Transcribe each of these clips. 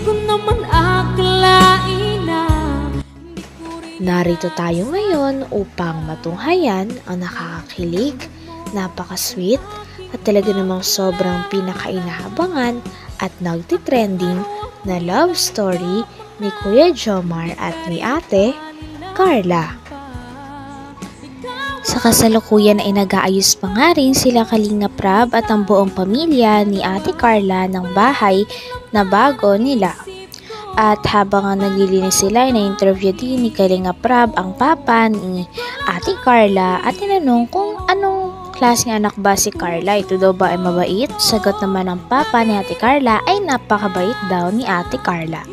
ko naman akalain na. Narito tayo ngayon upang matunghayan ang nakakakilig, napaka-sweet at talaga namang sobrang pinakainahabangan at nagtitrending na love story ni Kuya Jomar at ni Ate Carla. Sa kasalukuyan ay nag-aayos pa nga rin sila Kalinga Prab at ang buong pamilya ni Ate Carla ng bahay na bago nila. At habang naglilinis sila, na-interview din ni Kalinga Prab ang papa ni Ate Carla at tinanong kung anong klaseng anak ba si Carla. Ito daw ba ay mabait? Sagot naman ng papa ni Ate Carla ay napakabait daw ni Ate Carla.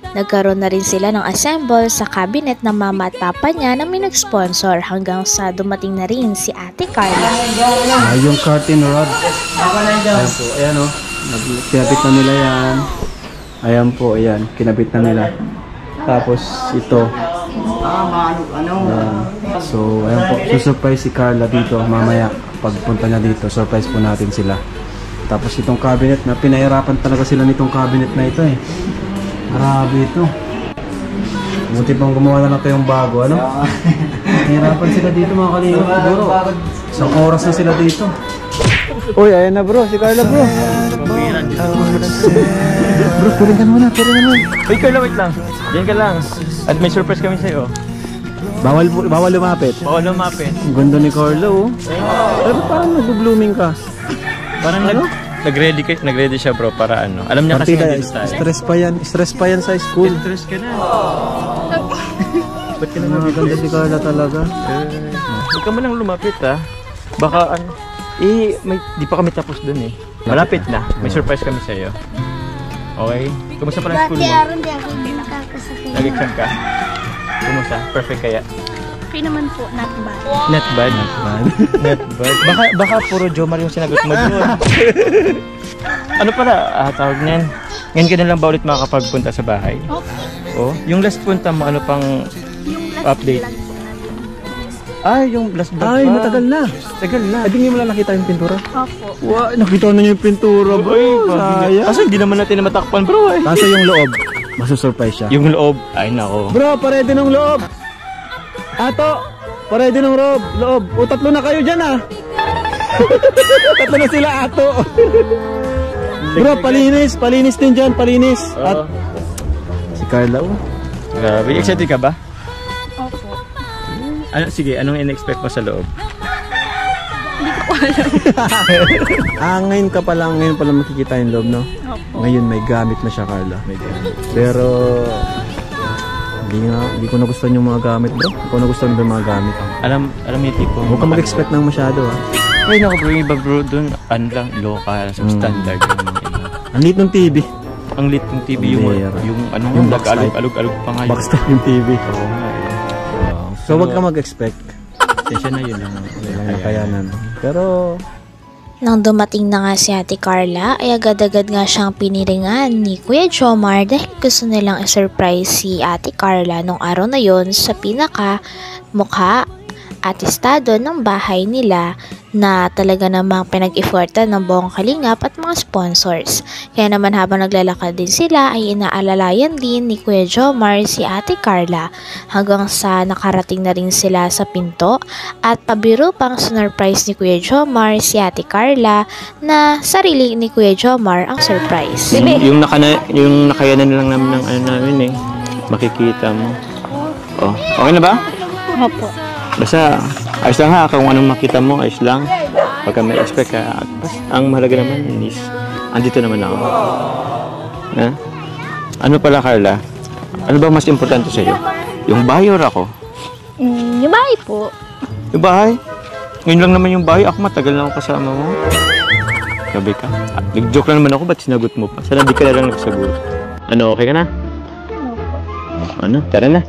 Nagkaroon na rin sila ng assemble sa cabinet ng mama at papa niya na may nag-sponsor hanggang sa dumating na rin si Ate Carla. Yung curtain rod. Ayan po, ayan o. Kinabit na nila yan. Ayan po, ayan. Kinabit na nila. Tapos ito. So, ayan po. Susurprise si Carla dito mamaya. Pagpunta niya dito, surprise po natin sila. Tapos itong cabinet na pinahirapan talaga sila nitong cabinet na ito eh. Grabe ito. Buti pang gumawa na lang kayong bago, ano? Nahirapan sila dito mga kalingap siguro. Isang oras na sila dito. Uy, ayan na bro, si Carla bro. Bro, turingan mo na. Uy, Carla, wait lang. Diyan ka lang. At may surprise kami sa'yo. Bawal lumapit. Bawal lumapit. Ang ganda ni Carla oh. Pero parang nag-blooming ka. Parang ano? Nag-ready siya bro para ano. Alam niya kasi dito tayo. Stress pa yan sa school. Stress ka na. Ba't ka naman maganda si Carla talaga? Huwag ka mo lang lumapit ha. Baka ano. Di pa kami tapos dun eh. Malapit na. May surprise kami sa'yo. Okay? Kumusta pa lang school mo? Dati aron di ako nakakasakit. Nag-exam ka? Kumusta? Perfect kaya? Okay naman po, not bad. Not bad? Not bad. Baka puro Jomar yung sinagot mo doon. Ano pala? Tawag niyan. Ngayon ka na lang ba ulit makakapagpunta sa bahay? Okay. Oh, yung last punta mo, ano pang update? Yung last vlog Ay, matagal na. Tagal na. Hindi mo lang nakita yung pintura? Opo. Wow, nakita na niyo yung pintura bro. Sayang. Kasi hindi naman natin matakpan bro eh. Kaso yung loob, masusurprise siya. Yung loob, ay nako. Bro, parede ng loob. Ato, parede ng loob. O, tatlo na kayo dyan ah. Tatlo na sila ato. Bro, palinis din dyan, palinis. At si Carla oh. Grabe, excited ka ba? Opo. Sige, anong in-expect mo sa loob? Hindi ko alam. Ngayon pa lang makikita yung loob, no? Opo. Ngayon may gamit na siya, Carla. May gamit. Pero hindi ko nagustuhan yung mga gamit, bro. Hindi ko nagustuhan yung mga gamit. Alam niyo tipo. Huwag ka mag-expect ng masyado, ha? Ay nako bro, yung iba bro dun, ano lang, local, substandard. Ang liit ng TV. Ang lit ng TV yung ano yung nga, nag-alog-alog pa nga yun. Box type yung TV. Oo nga eh. So huwag ka mag-expect. Sensya na yun lang. Nakayanan. Pero Nang dumating na nga si Ate Carla, ay agad-agad nga siyang piniringan ni Kuya Jomar dahil gusto nilang i-surprise si Ate Carla nung araw na yon sa pinaka mukha at estado ng bahay nila na talaga namang pinag-effortan ng buong kalingap at mga sponsors. Kaya naman habang naglalakad din sila ay inaalalayan din ni Kuya Jomar si Ate Carla hanggang sa nakarating na rin sila sa pinto at pabiro pang surprise ni Kuya Jomar si Ate Carla na sarili ni Kuya Jomar ang surprise. Yung nakayanan lang namin ng ano namin eh. Makikita mo. Oh, okay na ba? Opo. Basta ayos lang ha, kung anong makita mo, ayos lang. Pagka may expect ka, ang mahalaga naman is, andito naman ako. Ha? Ano pala Carla? Ano ba mas importante sa'yo? Yung bahay or ako? Yung bahay po. Yung bahay? Ngayon lang naman yung bahay, ako matagal na ako kasama mo. Sabi ka? Nag-joke lang naman ako, ba't sinagot mo pa? Sana di ka na lang nagsagot. Ano, okay ka na? Ano? Tara na.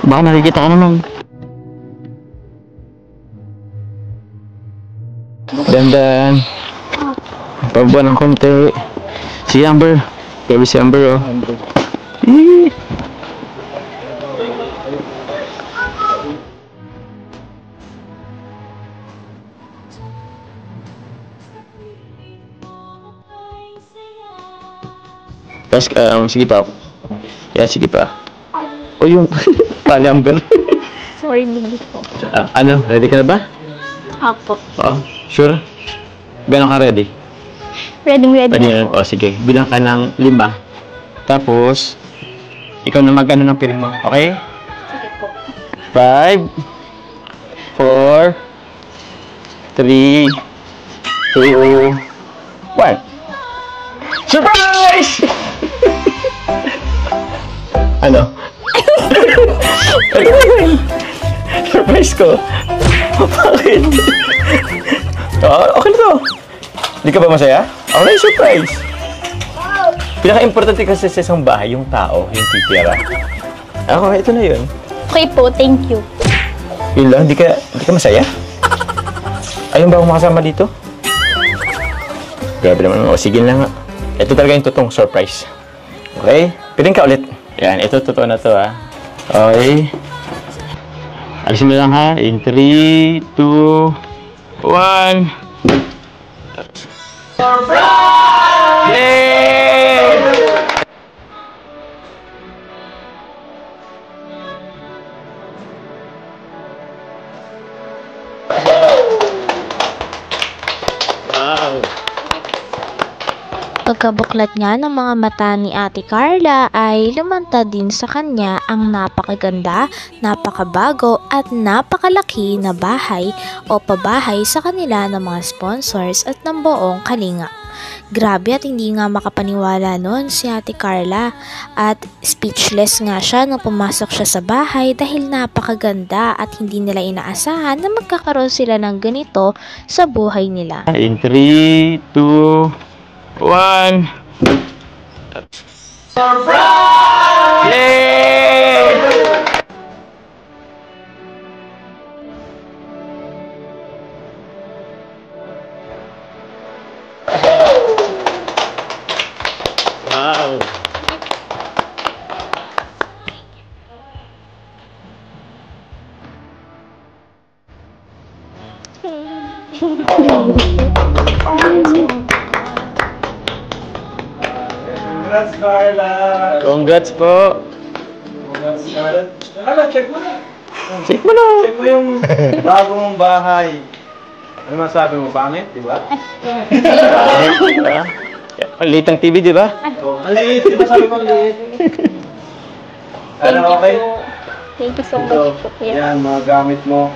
Baka nakikita ka naman. Dandan. Pababa ng konti. Si Amber. Grabe si Amber oh. Tapos, sige pa. Yan, sige pa. O yung pa-number. Sorry, hindi po. Ano, ready ka na ba? Opo. Oo, sure? Gano'n ka ready? Ready Pwede na na. po. O, sige. Bilang ka ng 5. Tapos, ikaw na mag-ano ng piring mo. Okay? Sige po. 5, 4, 3, 2, 1. Surprise! Ano? Surprise ko. Bakit? Okay na to. Hindi ka ba masaya? Ako na yung surprise. Pinaka-importante kasi sa isang bahay, yung tao, yung titira. Ako, ito na yun. Okay po, thank you. Yun lang, hindi ka masaya? Ayun ba akong makasama dito? Grabe naman. O, sige na nga. Ito talaga yung totoong surprise. Okay? Piling ka ulit. Yan, ito totoo na to, ha. Okay. Alisin mo lang, ha. In 3, 2, 1. Surprise! Yay! Wow! Pagkabuklat nga ng mga mata ni Ate Carla ay lumantad din sa kanya ang napakaganda, napakabago at napakalaki na bahay o pabahay sa kanila ng mga sponsors at ng buong Kalingap. Grabe at hindi nga makapaniwala noon si Ate Carla at speechless nga siya nung pumasok siya sa bahay dahil napakaganda at hindi nila inaasahan na magkakaroon sila ng ganito sa buhay nila. In 3, 2, 1. Surprise! Yay! Wow! Congrats, Carla! Congrats po! Congrats, Carla! Carla, check mo na! Check mo na! Check mo yung bago mong bahay. Ano masabi mo? Pangit, di ba? Ang liit ng TV, di ba? Ang liit, di ba sabi mo ang liit? Ano, okay? Thank you so Ito, much po, kuya. yan, mga gamit mo.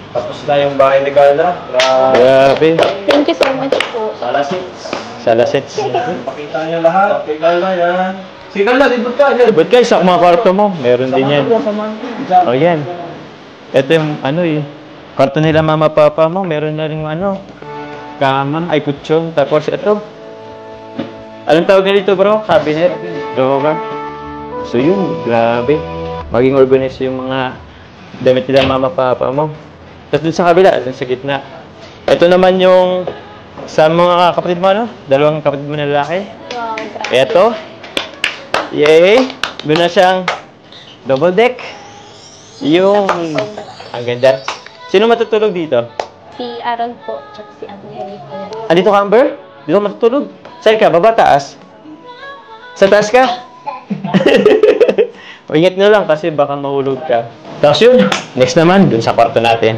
Tapos na yung bahay ni Carla. Grabe. Thank you so much po. Salasits. Pakita niyo lahat. Okay, Carla, yan. Si Carla, dibot ka. Yan. Ba't guys, sa mga kwarto mo, meron din yan. O yan. Ito yung ano eh. Kwarto nila mama papa mo, meron na rin ano. Kama, ay kutsyon. Tapos ito. Anong tawag nila dito bro? Cabinet? Drawer? So yun, grabe. Maging organized yung mga damit nila mama papa mo. Tapos dun sa kabila, dun sa gitna. Ito naman yung sa mga kapatid mo, ano? Dalawang kapatid mo na lalaki. Wow, grabe. Ito. Yay! Doon na siyang double deck. Yung... Ang ganda. Sino matutulog dito? Si Aaron po, tsaka si Angel. Andito ka, Amber? Dito ka matutulog? Saan ka? Baba, taas? Sa taas ka? O, ingat na lang kasi baka mahulog ka. Tapos yun, next naman, dun sa kwarto natin.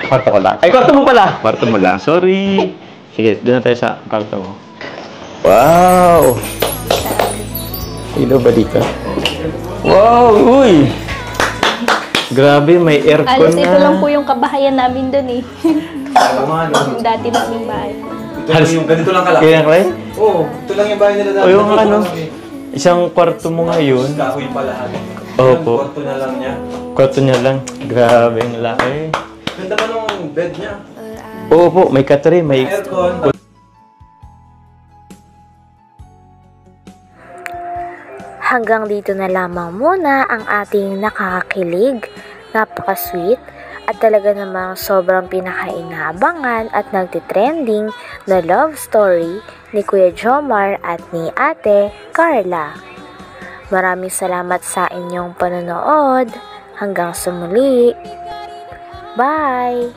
Kwarto ko lang. Ay, kwarto mo pala! Kwarto mo lang. Sorry. Sige, dun na tayo sa kwarto mo. Wow! Ilaw ba dito? Wow! Uy! Grabe, may aircon Alos, na. ito lang po yung kabahayan namin dun eh. Yung dati naming bahay. Ito yung ganito lang kalaki. Kaya Clay? Oo, ito lang yung bahay nila dati. O yung ano, isang kwarto mo ngayon. Kahoy pa lahat. Opo. Kwarto na lang niya. Kwarto niya lang. Grabe, ang laki. Ganda pa nung bed niya. Oo po, may katri, may... Aircon. Hanggang dito na lamang muna ang ating nakakakilig, napaka-sweet, at talaga namang sobrang pinakainabangan at nagtitrending na love story ni Kuya Jomar at ni Ate Carla. Maraming salamat sa inyong panonood. Hanggang sa muli. Bye!